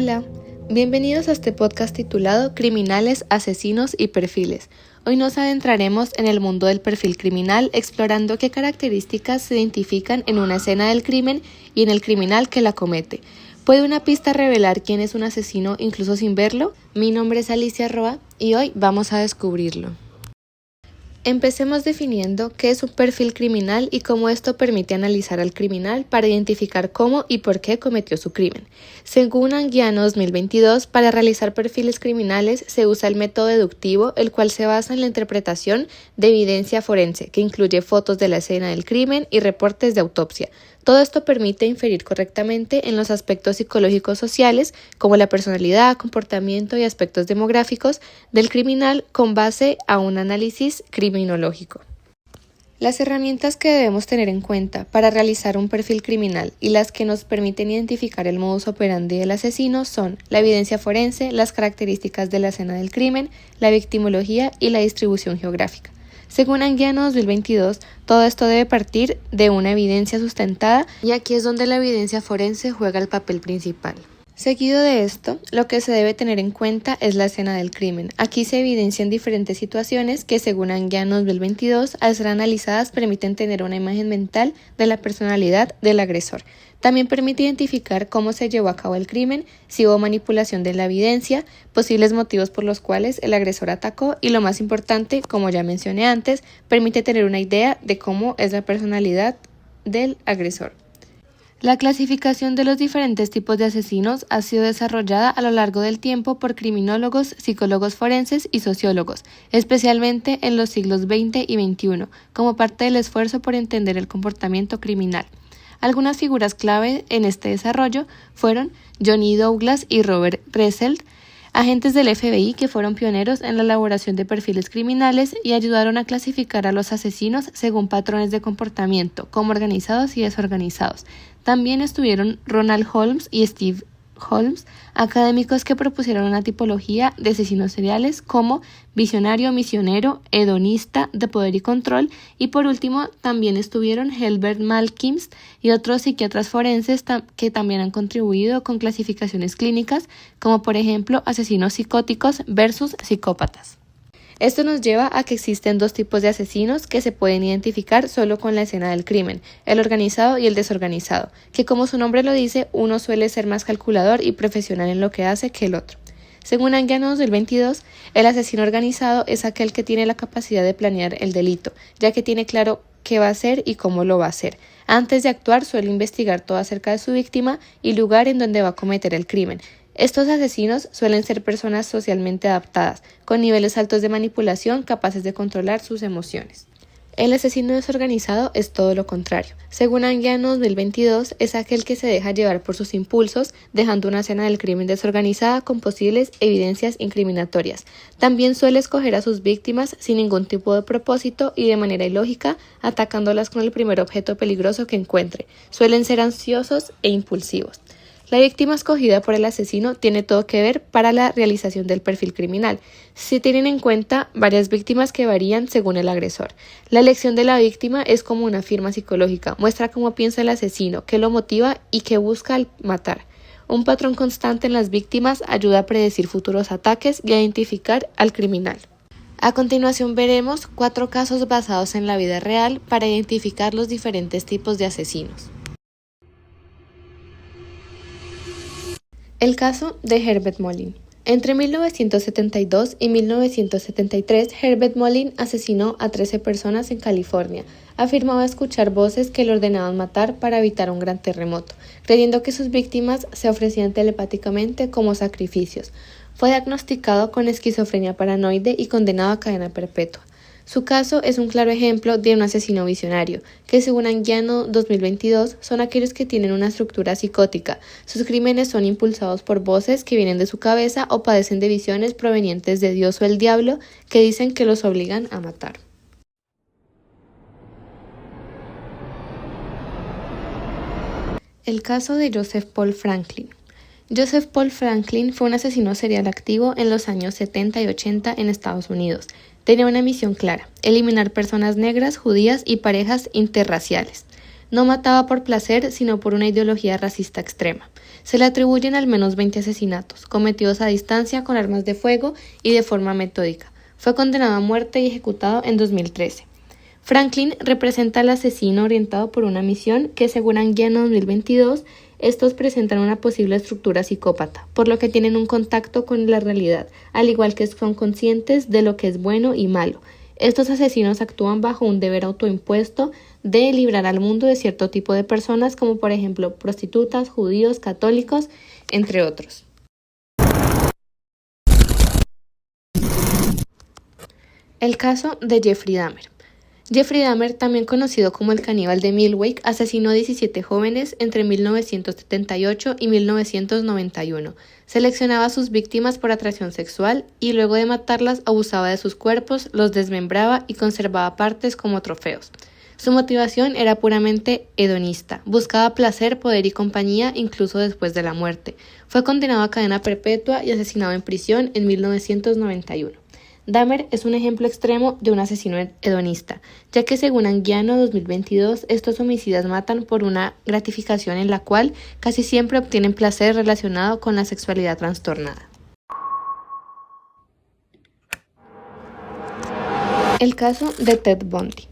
Hola, bienvenidos a este podcast titulado Criminales, Asesinos y Perfiles. Hoy nos adentraremos en el mundo del perfil criminal explorando qué características se identifican en una escena del crimen y en el criminal que la comete. ¿Puede una pista revelar quién es un asesino incluso sin verlo? Mi nombre es Alicia Roa y hoy vamos a descubrirlo. Empecemos definiendo qué es un perfil criminal y cómo esto permite analizar al criminal para identificar cómo y por qué cometió su crimen. Según Anguiano 2022, para realizar perfiles criminales se usa el método deductivo, el cual se basa en la interpretación de evidencia forense, que incluye fotos de la escena del crimen y reportes de autopsia. Todo esto permite inferir correctamente en los aspectos psicológicos sociales, como la personalidad, comportamiento y aspectos demográficos del criminal con base a un análisis criminológico. Las herramientas que debemos tener en cuenta para realizar un perfil criminal y las que nos permiten identificar el modus operandi del asesino son la evidencia forense, las características de la escena del crimen, la victimología y la distribución geográfica. Según Anguiano 2022, todo esto debe partir de una evidencia sustentada y aquí es donde la evidencia forense juega el papel principal. Seguido de esto, lo que se debe tener en cuenta es la escena del crimen. Aquí se evidencian diferentes situaciones que, según Anguiano 2022, al ser analizadas permiten tener una imagen mental de la personalidad del agresor. También permite identificar cómo se llevó a cabo el crimen, si hubo manipulación de la evidencia, posibles motivos por los cuales el agresor atacó y, lo más importante, como ya mencioné antes, permite tener una idea de cómo es la personalidad del agresor. La clasificación de los diferentes tipos de asesinos ha sido desarrollada a lo largo del tiempo por criminólogos, psicólogos forenses y sociólogos, especialmente en los siglos XX y XXI, como parte del esfuerzo por entender el comportamiento criminal. Algunas figuras clave en este desarrollo fueron Johnny Douglas y Robert Resseld, agentes del FBI que fueron pioneros en la elaboración de perfiles criminales y ayudaron a clasificar a los asesinos según patrones de comportamiento, como organizados y desorganizados. También estuvieron Ronald Holmes y Steve Holmes, académicos que propusieron una tipología de asesinos seriales como visionario, misionero, hedonista, de poder y control, y por último también estuvieron Herbert Malkins y otros psiquiatras forenses que también han contribuido con clasificaciones clínicas, como por ejemplo asesinos psicóticos versus psicópatas. Esto nos lleva a que existen dos tipos de asesinos que se pueden identificar solo con la escena del crimen, el organizado y el desorganizado, que como su nombre lo dice, uno suele ser más calculador y profesional en lo que hace que el otro. Según Anguiano 2022, el asesino organizado es aquel que tiene la capacidad de planear el delito, ya que tiene claro qué va a hacer y cómo lo va a hacer. Antes de actuar suele investigar todo acerca de su víctima y lugar en donde va a cometer el crimen. Estos asesinos suelen ser personas socialmente adaptadas, con niveles altos de manipulación, capaces de controlar sus emociones. El asesino desorganizado es todo lo contrario. Según Anguiano 2022, es aquel que se deja llevar por sus impulsos, dejando una escena del crimen desorganizada con posibles evidencias incriminatorias. También suele escoger a sus víctimas sin ningún tipo de propósito y de manera ilógica, atacándolas con el primer objeto peligroso que encuentre. Suelen ser ansiosos e impulsivos. La víctima escogida por el asesino tiene todo que ver para la realización del perfil criminal. Se tienen en cuenta varias víctimas que varían según el agresor. La elección de la víctima es como una firma psicológica, muestra cómo piensa el asesino, qué lo motiva y qué busca al matar. Un patrón constante en las víctimas ayuda a predecir futuros ataques y a identificar al criminal. A continuación veremos 4 casos basados en la vida real para identificar los diferentes tipos de asesinos. El caso de Herbert Molin. Entre 1972 y 1973, Herbert Molin asesinó a 13 personas en California. Afirmaba escuchar voces que le ordenaban matar para evitar un gran terremoto, creyendo que sus víctimas se ofrecían telepáticamente como sacrificios. Fue diagnosticado con esquizofrenia paranoide y condenado a cadena perpetua. Su caso es un claro ejemplo de un asesino visionario, que según Anguiano 2022 son aquellos que tienen una estructura psicótica. Sus crímenes son impulsados por voces que vienen de su cabeza o padecen de visiones provenientes de Dios o el diablo que dicen que los obligan a matar. El caso de Joseph Paul Franklin. Joseph Paul Franklin fue un asesino serial activo en los años 70 y 80 en Estados Unidos. Tenía una misión clara: eliminar personas negras, judías y parejas interraciales. No mataba por placer, sino por una ideología racista extrema. Se le atribuyen al menos 20 asesinatos, cometidos a distancia con armas de fuego y de forma metódica. Fue condenado a muerte y ejecutado en 2013. Franklin representa al asesino orientado por una misión que, según Anguiano 2022, estos presentan una posible estructura psicópata, por lo que tienen un contacto con la realidad, al igual que son conscientes de lo que es bueno y malo. Estos asesinos actúan bajo un deber autoimpuesto de librar al mundo de cierto tipo de personas, como por ejemplo prostitutas, judíos, católicos, entre otros. El caso de Jeffrey Dahmer. Jeffrey Dahmer, también conocido como el caníbal de Milwaukee, asesinó a 17 jóvenes entre 1978 y 1991. Seleccionaba a sus víctimas por atracción sexual y luego de matarlas abusaba de sus cuerpos, los desmembraba y conservaba partes como trofeos. Su motivación era puramente hedonista, buscaba placer, poder y compañía incluso después de la muerte. Fue condenado a cadena perpetua y asesinado en prisión en 1991. Dahmer es un ejemplo extremo de un asesino hedonista, ya que según Anguiano 2022, estos homicidas matan por una gratificación en la cual casi siempre obtienen placer relacionado con la sexualidad trastornada. El caso de Ted Bundy.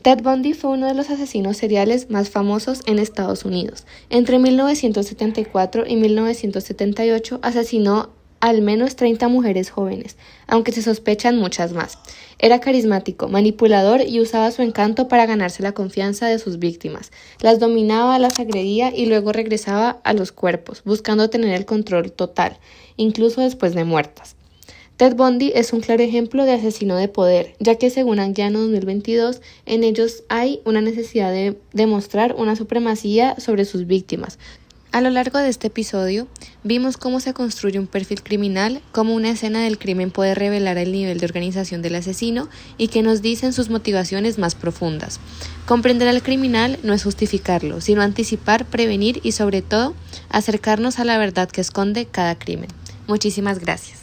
Ted Bundy fue uno de los asesinos seriales más famosos en Estados Unidos. Entre 1974 y 1978 asesinó al menos 30 mujeres jóvenes, aunque se sospechan muchas más. Era carismático, manipulador y usaba su encanto para ganarse la confianza de sus víctimas. Las dominaba, las agredía y luego regresaba a los cuerpos, buscando tener el control total, incluso después de muertas. Ted Bundy es un claro ejemplo de asesino de poder, ya que según Anguiano 2022, en ellos hay una necesidad de demostrar una supremacía sobre sus víctimas. A lo largo de este episodio, vimos cómo se construye un perfil criminal, cómo una escena del crimen puede revelar el nivel de organización del asesino y qué nos dicen sus motivaciones más profundas. Comprender al criminal no es justificarlo, sino anticipar, prevenir y sobre todo, acercarnos a la verdad que esconde cada crimen. Muchísimas gracias.